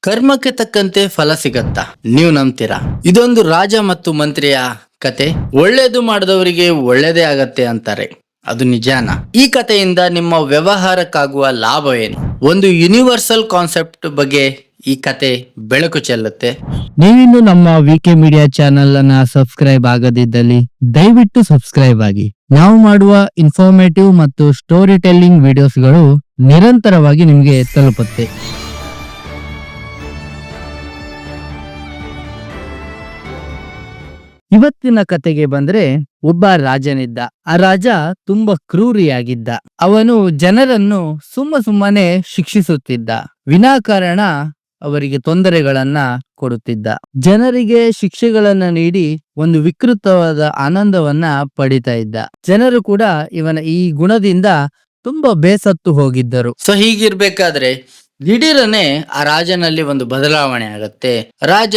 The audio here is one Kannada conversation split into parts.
ಕರ್ಮಕ್ಕೆ ತಕ್ಕಂತೆ ಫಲ ಸಿಗತ್ತಾ? ನೀವು ನಂಬ್ತೀರಾ? ಇದೊಂದು ರಾಜ ಮತ್ತು ಮಂತ್ರಿಯ ಕತೆ. ಒಳ್ಳೇದು ಮಾಡಿದವರಿಗೆ ಒಳ್ಳೇದೇ ಆಗತ್ತೆ ಅಂತಾರೆ. ಅದು ನಿಜಾನಾ? ಈ ಕಥೆಯಿಂದ ನಿಮ್ಮ ವ್ಯವಹಾರಕ್ಕಾಗುವ ಲಾಭ ಏನು? ಒಂದು ಯೂನಿವರ್ಸಲ್ ಕಾನ್ಸೆಪ್ಟ್ ಬಗ್ಗೆ ಈ ಕತೆ ಬೆಳಕು ಚೆಲ್ಲುತ್ತೆ. ನೀವಿನ್ನು ನಮ್ಮ ವಿಕೆ ಮೀಡಿಯಾ ಚಾನೆಲ್ ಅನ್ನ ಸಬ್ಸ್ಕ್ರೈಬ್ ಆಗದಿದ್ದಲ್ಲಿ ದಯವಿಟ್ಟು ಸಬ್ಸ್ಕ್ರೈಬ್ ಆಗಿ. ನಾವು ಮಾಡುವ ಇನ್ಫಾರ್ಮೇಟಿವ್ ಮತ್ತು ಸ್ಟೋರಿ ಟೆಲ್ಲಿಂಗ್ ವಿಡಿಯೋಸ್ಗಳು ನಿರಂತರವಾಗಿ ನಿಮಗೆ ತಲುಪುತ್ತೆ. ಇವತ್ತಿನ ಕತೆಗೆ ಬಂದ್ರೆ, ಒಬ್ಬ ರಾಜನಿದ್ದ. ಆ ರಾಜ ತುಂಬಾ ಕ್ರೂರಿಯಾಗಿದ್ದ. ಅವನು ಜನರನ್ನು ಸುಮ್ಮನೆ ಶಿಕ್ಷಿಸುತ್ತಿದ್ದ. ವಿನಾಕಾರಣ ಅವರಿಗೆ ತೊಂದರೆಗಳನ್ನ ಕೊಡುತ್ತಿದ್ದ. ಜನರಿಗೆ ಶಿಕ್ಷೆಗಳನ್ನ ನೀಡಿ ಒಂದು ವಿಕೃತವಾದ ಆನಂದವನ್ನ ಪಡಿತಾ ಇದ್ದ. ಜನರು ಕೂಡ ಇವನ ಈ ಗುಣದಿಂದ ತುಂಬಾ ಬೇಸತ್ತು ಹೋಗಿದ್ದರು. ಸೊ ಹೀಗಿರ್ಬೇಕಾದ್ರೆ ದಿಢೀರನೆ ಆ ರಾಜನಲ್ಲಿ ಒಂದು ಬದಲಾವಣೆ ಆಗತ್ತೆ. ರಾಜ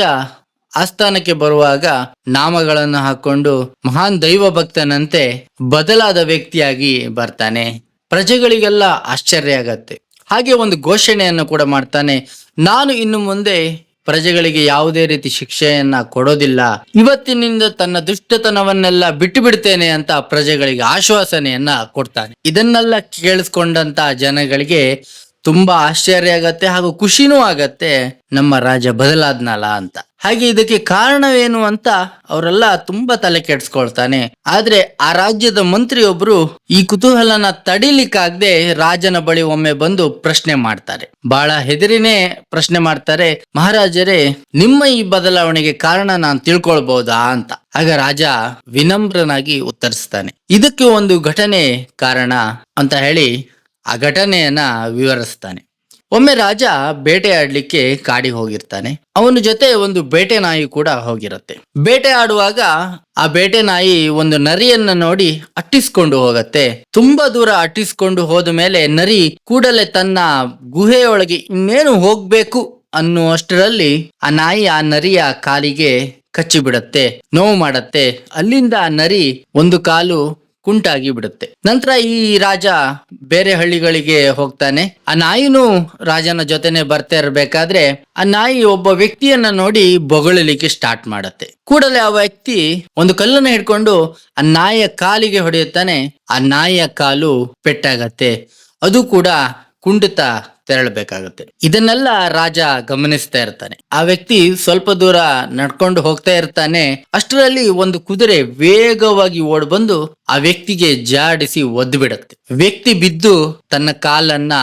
ಆಸ್ಥಾನಕ್ಕೆ ಬರುವಾಗ ನಾಮಗಳನ್ನು ಹಾಕೊಂಡು ಮಹಾನ್ ದೈವ ಭಕ್ತನಂತೆ ಬದಲಾದ ವ್ಯಕ್ತಿಯಾಗಿ ಬರ್ತಾನೆ. ಪ್ರಜೆಗಳಿಗೆಲ್ಲ ಆಶ್ಚರ್ಯ ಆಗತ್ತೆ. ಹಾಗೆ ಒಂದು ಘೋಷಣೆಯನ್ನು ಕೂಡ ಮಾಡ್ತಾನೆ. ನಾನು ಇನ್ನು ಮುಂದೆ ಪ್ರಜೆಗಳಿಗೆ ಯಾವುದೇ ರೀತಿ ಶಿಕ್ಷೆಯನ್ನ ಕೊಡೋದಿಲ್ಲ. ಇವತ್ತಿನಿಂದ ತನ್ನ ದುಷ್ಟತನವನ್ನೆಲ್ಲ ಬಿಟ್ಟು ಬಿಡ್ತೇನೆ ಅಂತ ಪ್ರಜೆಗಳಿಗೆ ಆಶ್ವಾಸನೆಯನ್ನ ಕೊಡ್ತಾನೆ. ಇದನ್ನೆಲ್ಲ ಕೇಳಿಸ್ಕೊಂಡಂತ ಜನಗಳಿಗೆ ತುಂಬಾ ಆಶ್ಚರ್ಯ ಆಗತ್ತೆ ಹಾಗೂ ಖುಷಿನೂ ಆಗತ್ತೆ. ನಮ್ಮ ರಾಜ ಬದಲಾದ್ನಲ್ಲ ಅಂತ. ಹಾಗೆ ಇದಕ್ಕೆ ಕಾರಣವೇನು ಅಂತ ಅವರೆಲ್ಲ ತುಂಬಾ ತಲೆ ಕೆಡ್ಸ್ಕೊಳ್ತಾನೆ. ಆದ್ರೆ ಆ ರಾಜ್ಯದ ಮಂತ್ರಿಯೊಬ್ರು ಈ ಕುತೂಹಲನ ತಡಿಲಿಕ್ಕಾಗದೆ ರಾಜನ ಬಳಿ ಒಮ್ಮೆ ಬಂದು ಪ್ರಶ್ನೆ ಮಾಡ್ತಾರೆ. ಬಹಳ ಹೆದರಿನೇ ಪ್ರಶ್ನೆ ಮಾಡ್ತಾರೆ. ಮಹಾರಾಜರೇ, ನಿಮ್ಮ ಈ ಬದಲಾವಣೆಗೆ ಕಾರಣ ನಾನು ತಿಳ್ಕೊಳ್ಬಹುದಾ ಅಂತ. ಆಗ ರಾಜ ವಿನಮ್ರನಾಗಿ ಉತ್ತರಿಸ್ತಾನೆ. ಇದಕ್ಕೆ ಒಂದು ಘಟನೆ ಕಾರಣ ಅಂತ ಹೇಳಿ ಆ ಘಟನೆಯನ್ನ ವಿವರಿಸ್ತಾನೆ. ಒಮ್ಮೆ ರಾಜ ಬೇಟೆ ಆಡ್ಲಿಕ್ಕೆ ಕಾಡಿಗೆ ಹೋಗಿರ್ತಾನೆ. ಅವನ ಜೊತೆ ಒಂದು ಬೇಟೆ ನಾಯಿ ಕೂಡ ಹೋಗಿರುತ್ತೆ. ಬೇಟೆ ಆಡುವಾಗ ಆ ಬೇಟೆ ನಾಯಿ ಒಂದು ನರಿಯನ್ನ ನೋಡಿ ಅಟ್ಟಿಸ್ಕೊಂಡು ಹೋಗತ್ತೆ. ತುಂಬಾ ದೂರ ಅಟ್ಟಿಸ್ಕೊಂಡು ಹೋದ ಮೇಲೆ ನರಿ ಕೂಡಲೇ ತನ್ನ ಗುಹೆಯೊಳಗೆ ಇನ್ನೇನು ಹೋಗ್ಬೇಕು ಅನ್ನುವಷ್ಟರಲ್ಲಿ ಆ ನಾಯಿ ಆ ನರಿಯ ಕಾಲಿಗೆ ಕಚ್ಚಿ ಬಿಡತ್ತೆ, ನೋವು ಮಾಡತ್ತೆ. ಅಲ್ಲಿಂದ ಆ ನರಿ ಒಂದು ಕಾಲು ಕುಂಟಾಗಿ ಬಿಡುತ್ತೆ. ನಂತರ ಈ ರಾಜ ಬೇರೆ ಹಳ್ಳಿಗಳಿಗೆ ಹೋಗ್ತಾನೆ. ಆ ನಾಯಿನೂ ರಾಜನ ಜೊತೆನೆ ಬರ್ತಾ ಇರ್ಬೇಕಾದ್ರೆ ಆ ನಾಯಿ ಒಬ್ಬ ವ್ಯಕ್ತಿಯನ್ನ ನೋಡಿ ಬೊಗಳಲಿಕ್ಕೆ ಸ್ಟಾರ್ಟ್ ಮಾಡತ್ತೆ. ಕೂಡಲೇ ಆ ವ್ಯಕ್ತಿ ಒಂದು ಕಲ್ಲನ್ನ ಹಿಡ್ಕೊಂಡು ಆ ನಾಯಿಯ ಕಾಲಿಗೆ ಹೊಡೆಯುತ್ತಾನೆ. ಆ ನಾಯಿಯ ಕಾಲು ಪೆಟ್ಟಾಗತ್ತೆ. ಅದು ಕೂಡ ಕುಂಡಿತ ತೆರಳಬೇಕಾಗತ್ತೆ. ಇದನ್ನೆಲ್ಲ ರಾಜ ಗಮನಿಸ್ತಾ ಇರ್ತಾನೆ. ಆ ವ್ಯಕ್ತಿ ಸ್ವಲ್ಪ ದೂರ ನಡ್ಕೊಂಡು ಹೋಗ್ತಾ ಇರ್ತಾನೆ. ಅಷ್ಟರಲ್ಲಿ ಒಂದು ಕುದುರೆ ವೇಗವಾಗಿ ಓಡ್ ಬಂದು ಆ ವ್ಯಕ್ತಿಗೆ ಜಾಡಿಸಿ ಒದ್ದು ಬಿಡತ್ತೆ. ವ್ಯಕ್ತಿ ಬಿದ್ದು ತನ್ನ ಕಾಲನ್ನ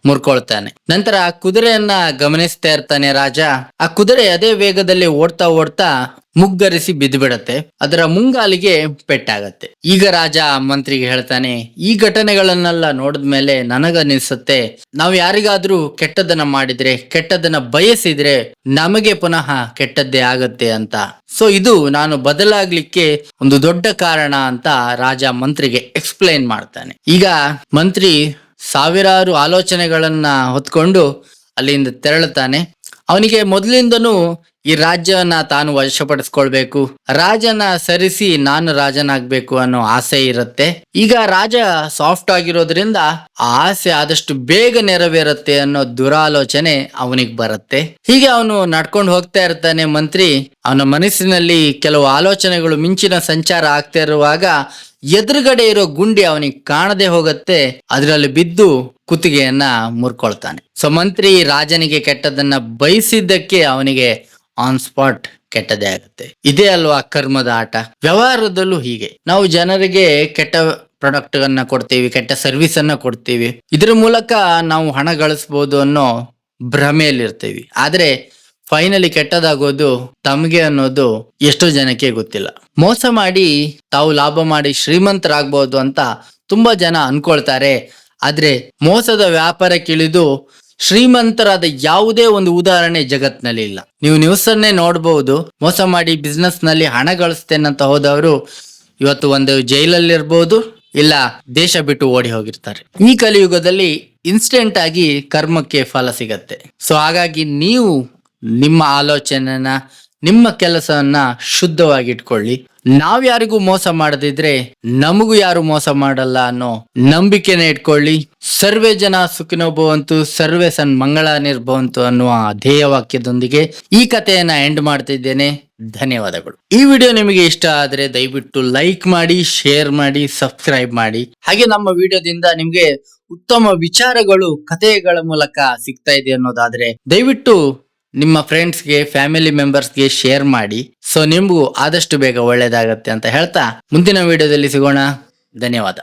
ಮುರ್ಕೊಳ್ತಾನೆ. ನಂತರ ಆ ಕುದುರೆಯನ್ನ ಗಮನಿಸ್ತಾ ಇರ್ತಾನೆ ರಾಜ. ಆ ಕುದುರೆ ಅದೇ ವೇಗದಲ್ಲಿ ಓಡ್ತಾ ಓಡ್ತಾ ಮುಗ್ಗರಿಸಿ ಬಿದ್ದು ಬಿಡತ್ತೆ. ಅದರ ಮುಂಗಾಲಿಗೆ ಪೆಟ್ಟಾಗತ್ತೆ. ಈಗ ರಾಜ ಮಂತ್ರಿಗೆ ಹೇಳ್ತಾನೆ, ಈ ಘಟನೆಗಳನ್ನೆಲ್ಲ ನೋಡಿದ್ಮೇಲೆ ನನಗನ್ನಿಸುತ್ತೆ, ನಾವು ಯಾರಿಗಾದ್ರೂ ಕೆಟ್ಟದನ್ನ ಮಾಡಿದ್ರೆ, ಕೆಟ್ಟದನ್ನ ಬಯಸಿದ್ರೆ ನಮಗೆ ಪುನಃ ಕೆಟ್ಟದ್ದೇ ಆಗತ್ತೆ ಅಂತ. ಸೊ ಇದು ನಾನು ಬದಲಾಗ್ಲಿಕ್ಕೆ ಒಂದು ದೊಡ್ಡ ಕಾರಣ ಅಂತ ರಾಜ ಮಂತ್ರಿಗೆ ಎಕ್ಸ್ಪ್ಲೈನ್ ಮಾಡ್ತಾನೆ. ಈಗ ಮಂತ್ರಿ ಸಾವಿರಾರು ಆಲೋಚನೆಗಳನ್ನ ಹೊತ್ಕೊಂಡು ಅಲ್ಲಿಂದ ತೆರಳುತ್ತಾನೆ. ಅವನಿಗೆ ಮೊದಲಿಂದನೂ ಈ ರಾಜ್ಯವನ್ನ ತಾನು ವಶಪಡಿಸ್ಕೊಳ್ಬೇಕು, ರಾಜನ ಸರಿಸಿ ನಾನು ರಾಜನಾಗ್ಬೇಕು ಅನ್ನೋ ಆಸೆ ಇರುತ್ತೆ. ಈಗ ರಾಜ ಸಾಫ್ಟ್ ಆಗಿರೋದ್ರಿಂದ ಆ ಆಸೆ ಆದಷ್ಟು ಬೇಗ ನೆರವೇರುತ್ತೆ ಅನ್ನೋ ದುರಾಲೋಚನೆ ಅವನಿಗೆ ಬರುತ್ತೆ. ಹೀಗೆ ಅವನು ನಡ್ಕೊಂಡು ಹೋಗ್ತಾ ಇರ್ತಾನೆ. ಮಂತ್ರಿ ಅವನ ಮನಸ್ಸಿನಲ್ಲಿ ಕೆಲವು ಆಲೋಚನೆಗಳು ಮಿಂಚಿನ ಸಂಚಾರ ಆಗ್ತಾ ಇರುವಾಗ ಎದುರುಗಡೆ ಇರೋ ಗುಂಡಿ ಅವನಿಗೆ ಕಾಣದೆ ಹೋಗತ್ತೆ. ಅದರಲ್ಲಿ ಬಿದ್ದು ಕುತ್ತಿಗೆಯನ್ನ ಮುರ್ಕೊಳ್ತಾನೆ. ಸೊ ಮಂತ್ರಿ ರಾಜನಿಗೆ ಕೆಟ್ಟದನ್ನ ಬಯಸಿದ್ದಕ್ಕೆ ಅವನಿಗೆ ಆನ್ ಸ್ಪಾಟ್ ಕೆಟ್ಟದೇ ಆಗುತ್ತೆ. ಇದೇ ಅಲ್ವಾ ಕರ್ಮದ ಆಟ. ವ್ಯವಹಾರದಲ್ಲೂ ಹೀಗೆ ನಾವು ಜನರಿಗೆ ಕೆಟ್ಟ ಪ್ರಾಡಕ್ಟ್ ಅನ್ನ ಕೊಡ್ತೀವಿ, ಕೆಟ್ಟ ಸರ್ವಿಸ್ ಅನ್ನ ಕೊಡ್ತೀವಿ. ಇದ್ರ ಮೂಲಕ ನಾವು ಹಣ ಗಳಿಸಬಹುದು ಅನ್ನೋ ಭ್ರಮೆಯಲ್ಲಿರ್ತೀವಿ. ಆದ್ರೆ ಫೈನಲಿ ಕೆಟ್ಟದಾಗೋದು ತಮಗೆ ಅನ್ನೋದು ಎಷ್ಟೋ ಜನಕ್ಕೆ ಗೊತ್ತಿಲ್ಲ. ಮೋಸ ಮಾಡಿ ತಾವು ಲಾಭ ಮಾಡಿ ಶ್ರೀಮಂತರಾಗಬಹುದು ಅಂತ ತುಂಬಾ ಜನ ಅನ್ಕೊಳ್ತಾರೆ. ಆದ್ರೆ ಮೋಸದ ವ್ಯಾಪಾರಕ್ಕಿಳಿದು ಶ್ರೀಮಂತರಾದ ಯಾವುದೇ ಒಂದು ಉದಾಹರಣೆ ಜಗತ್ನಲ್ಲಿ ಇಲ್ಲ. ನೀವು ನ್ಯೂಸ್ ಅನ್ನೇ ನೋಡಬಹುದು. ಮೋಸ ಮಾಡಿ ಬಿಸ್ನೆಸ್ ನಲ್ಲಿ ಹಣ ಗಳಿಸ್ತೇನಂತ ಹೋದವರು ಇವತ್ತು ಒಂದು ಜೈಲಲ್ಲಿರ್ಬಹುದು, ಇಲ್ಲ ದೇಶ ಬಿಟ್ಟು ಓಡಿ ಹೋಗಿರ್ತಾರೆ. ಈ ಕಲಿಯುಗದಲ್ಲಿ ಇನ್ಸ್ಟೆಂಟ್ ಆಗಿ ಕರ್ಮಕ್ಕೆ ಫಲ ಸಿಗತ್ತೆ. ಸೊ ಹಾಗಾಗಿ ನೀವು ನಿಮ್ಮ ಆಲೋಚನೆನ, ನಿಮ್ಮ ಕೆಲಸವನ್ನ ಶುದ್ಧವಾಗಿ ಇಟ್ಕೊಳ್ಳಿ. ನಾವ್ ಯಾರಿಗೂ ಮೋಸ ಮಾಡದಿದ್ರೆ ನಮಗೂ ಯಾರು ಮೋಸ ಮಾಡಲ್ಲ ಅನ್ನೋ ನಂಬಿಕೆನ ಇಟ್ಕೊಳ್ಳಿ. ಸರ್ವೇ ಜನ ಸುಖಿನೋ ಭವಂತು, ಸರ್ವೇ ಸನ್ ಮಂಗಳಾನಿರ್ಭವಂತು ಅನ್ನುವ ಧ್ಯೇಯ ವಾಕ್ಯದೊಂದಿಗೆ ಈ ಕಥೆಯನ್ನ ಎಂಡ್ ಮಾಡ್ತಿದ್ದೇನೆ. ಧನ್ಯವಾದಗಳು. ಈ ವಿಡಿಯೋ ನಿಮಗೆ ಇಷ್ಟ ಆದ್ರೆ ದಯವಿಟ್ಟು ಲೈಕ್ ಮಾಡಿ, ಶೇರ್ ಮಾಡಿ, ಸಬ್ಸ್ಕ್ರೈಬ್ ಮಾಡಿ. ಹಾಗೆ ನಮ್ಮ ವಿಡಿಯೋದಿಂದ ನಿಮ್ಗೆ ಉತ್ತಮ ವಿಚಾರಗಳು ಕಥೆಗಳ ಮೂಲಕ ಸಿಗ್ತಾ ಇದೆ ಅನ್ನೋದಾದ್ರೆ ದಯವಿಟ್ಟು ನಿಮ್ಮ ಫ್ರೆಂಡ್ಸ್ಗೆ, ಫ್ಯಾಮಿಲಿ ಮೆಂಬರ್ಸ್ಗೆ ಶೇರ್ ಮಾಡಿ. ಸೊ ನಿಮ್ಗೂ ಆದಷ್ಟು ಬೇಗ ಒಳ್ಳೇದಾಗತ್ತೆ ಅಂತ ಹೇಳ್ತಾ ಮುಂದಿನ ವಿಡಿಯೋದಲ್ಲಿ ಸಿಗೋಣ. ಧನ್ಯವಾದ.